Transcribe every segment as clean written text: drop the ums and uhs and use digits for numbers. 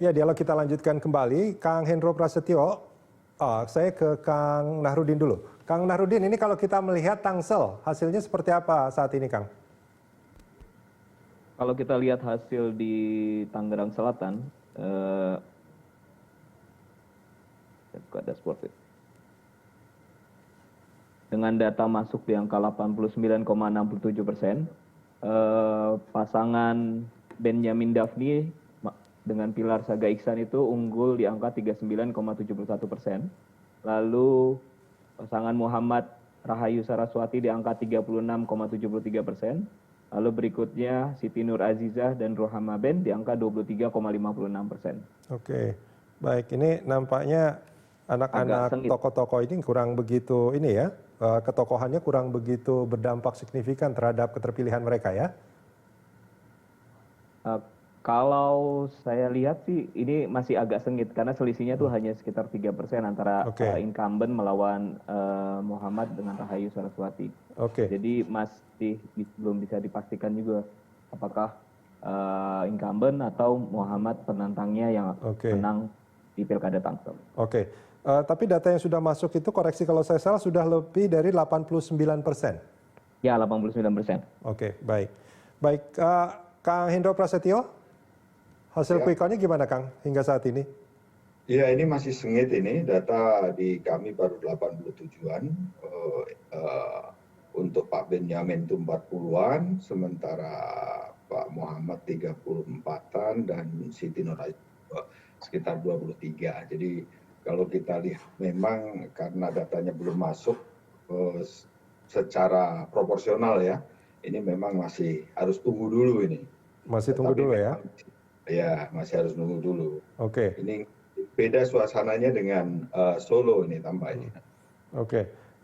Ya, dialog kita lanjutkan kembali. Kang Hendro Prasetyo, saya ke Kang Nahrudin dulu. Kang Nahrudin, ini kalau kita melihat Tangsel, hasilnya seperti apa saat ini, Kang? Kalau kita lihat hasil di Tangerang Selatan, buka dashboard ya. Dengan data masuk di angka 89,67%, pasangan Benyamin Daphni dengan Pilar Saga Iksan itu unggul di angka 39,71%. Lalu pasangan Muhammad Rahayu Saraswati di angka 36,73%. Lalu berikutnya Siti Nur Azizah dan Rohama Ben di angka 23,56%. Oke, baik. Ini nampaknya anak-anak tokoh-tokoh ini kurang begitu ketokohannya kurang begitu berdampak signifikan terhadap keterpilihan mereka ya? Kalau saya lihat sih ini masih agak sengit karena selisihnya tuh hanya sekitar 3% antara incumbent melawan Muhammad dengan Rahayu Saraswati. Jadi masih belum bisa dipastikan juga apakah incumbent atau Muhammad penantangnya yang menang di Pilkada Tangsel. Tapi data yang sudah masuk itu, koreksi kalau saya salah, sudah lebih dari 89%. Ya, 89%. Oke, baik. Baik, Kang Hendro Prasetyo, hasil quick count-nya gimana, Kang, hingga saat ini? Iya, ini masih sengit ini. Data di kami baru 87-an. Untuk Pak Benyamin itu 40-an, sementara Pak Muhammad 34-an, dan Siti Nur sekitar 23. Jadi kalau kita lihat memang karena datanya belum masuk secara proporsional ya, ini memang masih harus tunggu dulu ini. Masih tunggu dulu ya? Ya, masih harus tunggu dulu. Ini beda suasananya dengan Solo ini tampaknya.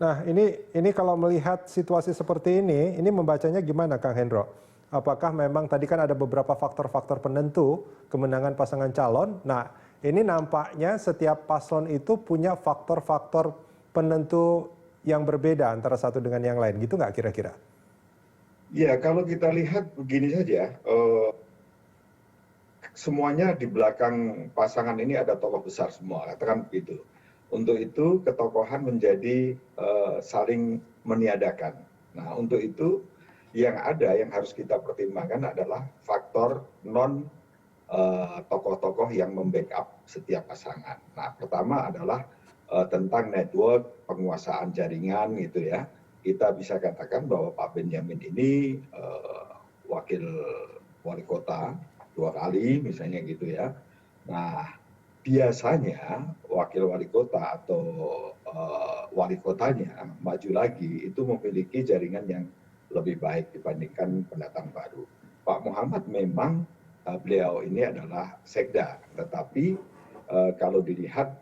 Nah ini kalau melihat situasi seperti ini membacanya gimana, Kang Hendro? Apakah memang tadi kan ada beberapa faktor-faktor penentu kemenangan pasangan calon? Nah, ini nampaknya setiap paslon itu punya faktor-faktor penentu yang berbeda antara satu dengan yang lain, gitu nggak kira-kira? Ya, kalau kita lihat begini saja, semuanya di belakang pasangan ini ada tokoh besar semua, katakan begitu. Untuk itu ketokohan menjadi saling meniadakan. Nah, untuk itu yang harus kita pertimbangkan adalah faktor non tokoh-tokoh yang membackup setiap pasangan. Nah, pertama adalah tentang network, penguasaan jaringan gitu ya. Kita bisa katakan bahwa Pak Benyamin ini wakil wali kota 2 kali misalnya gitu ya. Nah, biasanya wakil wali kota atau wali kotanya maju lagi itu memiliki jaringan yang lebih baik dibandingkan pendatang baru. Pak Muhammad memang beliau ini adalah sekda, tetapi kalau dilihat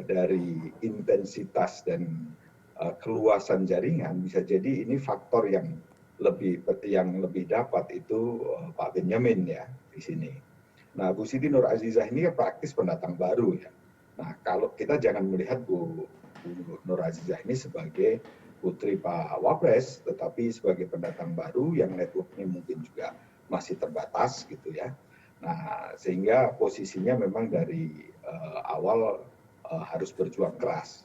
dari intensitas dan keluasan jaringan, bisa jadi ini faktor yang lebih dapat itu Pak Benyamin ya di sini. Nah, Bu Siti Nur Azizah ini kan praktis pendatang baru ya. Nah, kalau kita jangan melihat Bu Nur Azizah ini sebagai putri Pak Wapres, tetapi sebagai pendatang baru yang networknya mungkin juga masih terbatas gitu ya. Nah, sehingga posisinya memang dari awal harus berjuang keras.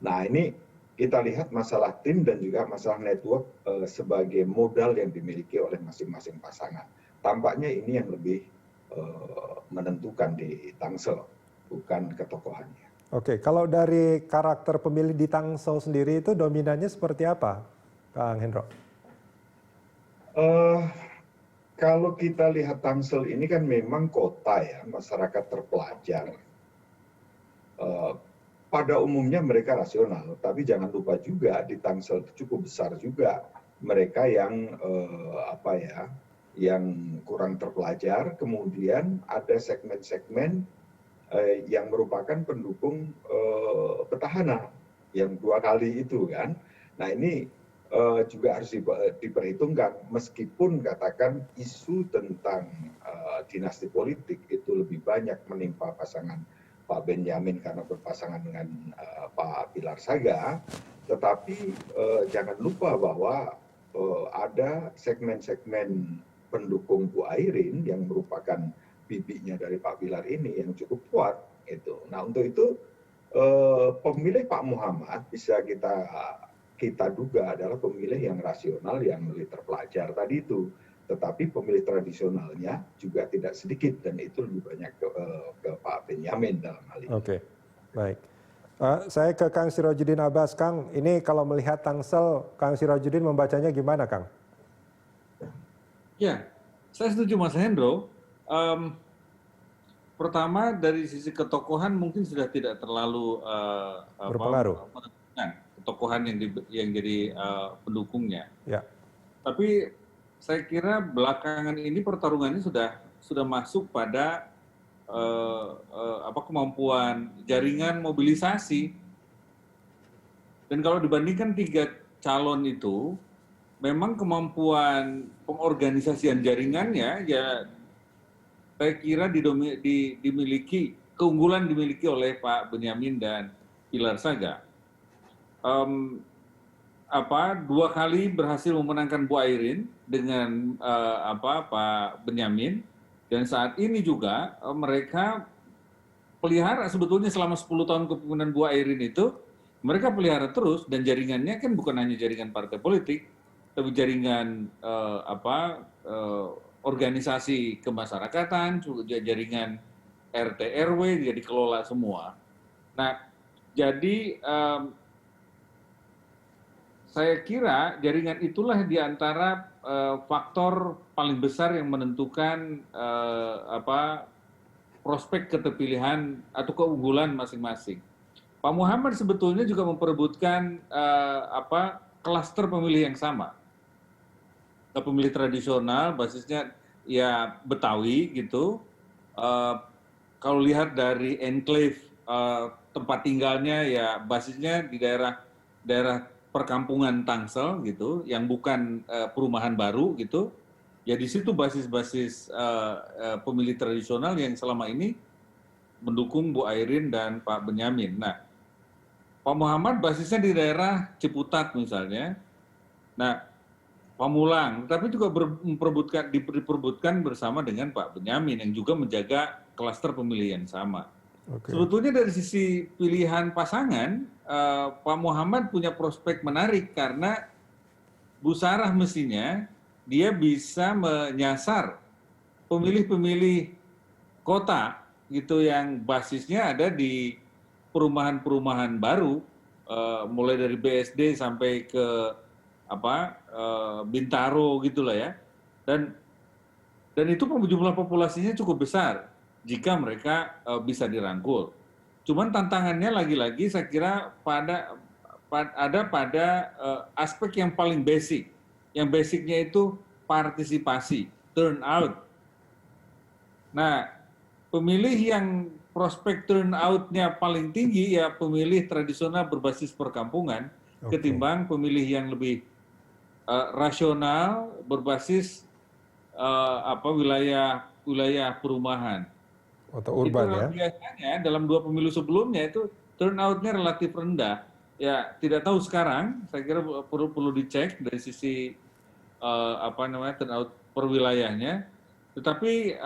Nah, ini kita lihat masalah tim dan juga masalah network sebagai modal yang dimiliki oleh masing-masing pasangan. Tampaknya ini yang lebih menentukan di Tangsel, bukan ketokohannya. Kalau dari karakter pemilih di Tangsel sendiri itu dominannya seperti apa, Kang Hendro? Kalau kita lihat Tangsel ini kan memang kota ya, masyarakat terpelajar. Pada umumnya mereka rasional, tapi jangan lupa juga di Tangsel itu cukup besar juga mereka yang yang kurang terpelajar. Kemudian ada segmen-segmen yang merupakan pendukung petahana yang 2 kali itu kan. Nah, ini juga harus diperhitungkan, meskipun katakan isu tentang dinasti politik itu lebih banyak menimpa pasangan Pak Benyamin karena berpasangan dengan Pak Pilar Saga, tetapi jangan lupa bahwa ada segmen-segmen pendukung Bu Airin yang merupakan bibinya dari Pak Bilar ini yang cukup kuat itu. Nah untuk itu pemilih Pak Muhammad bisa kita duga adalah pemilih yang rasional, yang lebih terpelajar tadi itu. Tetapi pemilih tradisionalnya juga tidak sedikit dan itu lebih banyak ke Pak Benyamin dalam hal ini. Oke, baik. Saya ke Kang Sirojudin Abbas. Kang, ini kalau melihat Tangsel, Kang Sirojudin membacanya gimana, Kang? Ya, saya setuju Mas Hendro. Pertama dari sisi ketokohan mungkin sudah tidak terlalu berpengaruh. menentukan ketokohan yang jadi pendukungnya. Ya. Tapi saya kira belakangan ini pertarungannya sudah masuk pada kemampuan jaringan mobilisasi. Dan kalau dibandingkan 3 calon itu, memang kemampuan pengorganisasian jaringannya ya saya kira keunggulan dimiliki oleh Pak Benyamin dan Pilar Saga. 2 kali berhasil memenangkan Bu Airin dengan Pak Benyamin, dan saat ini juga mereka pelihara sebetulnya selama 10 tahun kepemimpinan Bu Airin itu, mereka pelihara terus, dan jaringannya kan bukan hanya jaringan partai politik, tapi jaringan organisasi kemasyarakatan, jaringan RT RW juga dikelola semua. Nah, jadi saya kira jaringan itulah di antara faktor paling besar yang menentukan prospek keterpilihan atau keunggulan masing-masing. Pak Muhammad sebetulnya juga memperebutkan klaster pemilih yang sama. Pemilih tradisional, basisnya ya Betawi gitu. Kalau lihat dari enclave tempat tinggalnya ya basisnya di daerah perkampungan Tangsel gitu, yang bukan perumahan baru gitu. Ya di situ basis-basis pemilih tradisional yang selama ini mendukung Bu Airin dan Pak Benyamin. Nah, Pak Muhammad basisnya di daerah Ciputat misalnya. Nah, Pamulang, tapi juga diperebutkan bersama dengan Pak Benyamin yang juga menjaga klaster pemilih yang sama. Okay. Sebetulnya dari sisi pilihan pasangan, Pak Muhammad punya prospek menarik karena Bu Sarah mestinya dia bisa menyasar pemilih-pemilih kota gitu yang basisnya ada di perumahan-perumahan baru, mulai dari BSD sampai ke Bintaro gitulah ya, dan itu jumlah populasinya cukup besar jika mereka bisa dirangkul. Cuman tantangannya lagi-lagi saya kira pada aspek yang paling basic. Yang basicnya itu partisipasi, turnout. Nah, pemilih yang prospek turnout-nya paling tinggi ya pemilih tradisional berbasis perkampungan, ketimbang pemilih yang lebih rasional berbasis wilayah perumahan. Atau urban ya. Biasanya dalam 2 pemilu sebelumnya itu turnout-nya relatif rendah. Ya tidak tahu sekarang, saya kira perlu dicek dari sisi turnout per wilayahnya. Tetapi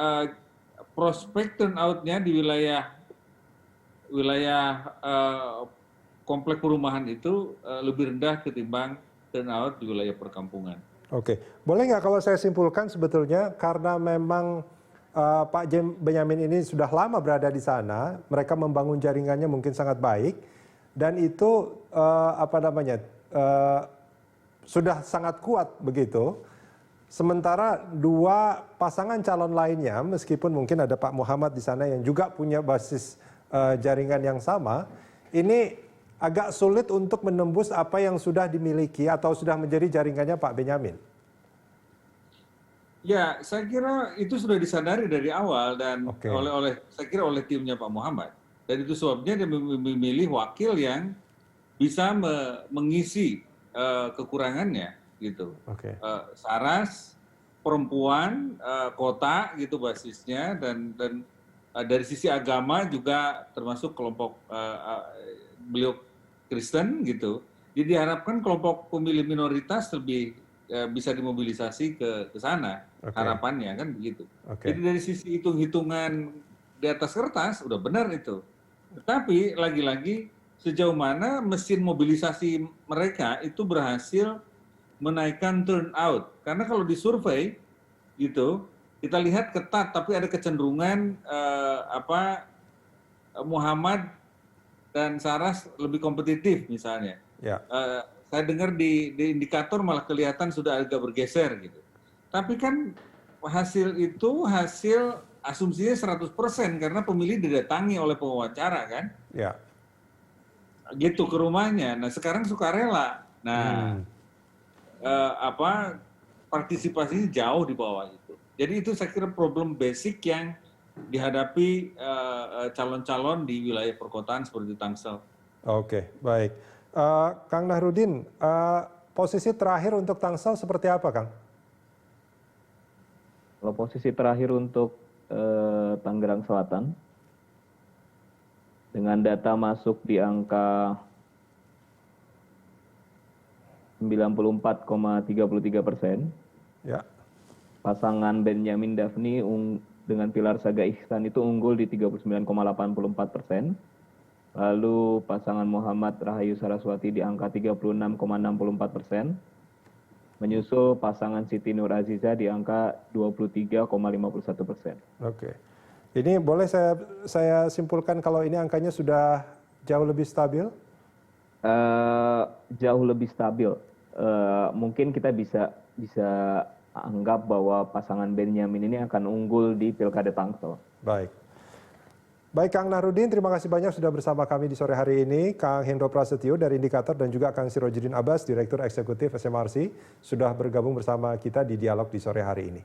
prospek turnout-nya di wilayah komplek perumahan itu lebih rendah ketimbang turnout di wilayah perkampungan. Oke, boleh nggak kalau saya simpulkan sebetulnya karena memang Pak Benyamin ini sudah lama berada di sana, mereka membangun jaringannya mungkin sangat baik, dan itu sudah sangat kuat begitu. Sementara 2 pasangan calon lainnya, meskipun mungkin ada Pak Muhammad di sana yang juga punya basis jaringan yang sama, ini agak sulit untuk menembus apa yang sudah dimiliki atau sudah menjadi jaringannya Pak Benyamin. Ya, saya kira itu sudah disadari dari awal dan oleh timnya Pak Muhammad. Dan itu sebabnya dia memilih wakil yang bisa mengisi kekurangannya gitu. Saras, perempuan, kota gitu basisnya, dan dari sisi agama juga termasuk kelompok beliau Kristen gitu. Jadi diharapkan kelompok pemilih minoritas lebih bisa dimobilisasi ke sana. Harapannya kan begitu. Jadi dari sisi hitung-hitungan di atas kertas udah benar itu. Tetapi lagi-lagi sejauh mana mesin mobilisasi mereka itu berhasil menaikkan turnout. Karena kalau disurvei gitu, kita lihat ketat tapi ada kecenderungan Muhammad dan Saras lebih kompetitif misalnya. Saya dengar di indikator malah kelihatan sudah agak bergeser gitu. Tapi kan hasil itu hasil asumsinya 100% karena pemilih didatangi oleh pewawancara kan. Gitu ke rumahnya. Nah sekarang sukarela. Nah partisipasinya jauh di bawah itu. Jadi itu saya kira problem basic yang dihadapi calon-calon di wilayah perkotaan seperti Tangsel. Oke, baik. Kang Nahrudin, posisi terakhir untuk Tangsel seperti apa, Kang? Kalau posisi terakhir untuk Tangerang Selatan, dengan data masuk di angka 94,33%. Pasangan Benyamin Daphni dengan Pilar Saga Ihsan itu unggul di 39,84%. Lalu pasangan Muhammad Rahayu Saraswati di angka 36,64%. Menyusul pasangan Siti Nur Aziza di angka 23,51%. Oke. Ini boleh saya simpulkan kalau ini angkanya sudah jauh lebih stabil? Jauh lebih stabil. Mungkin kita bisa anggap bahwa pasangan Benyamin ini akan unggul di Pilkada Tangsel. Baik. Baik Kang Nahrudin, terima kasih banyak sudah bersama kami di sore hari ini. Kang Hendro Prasetyo dari Indikator dan juga Kang Sirojudin Abbas, Direktur Eksekutif SMRC, sudah bergabung bersama kita di dialog di sore hari ini.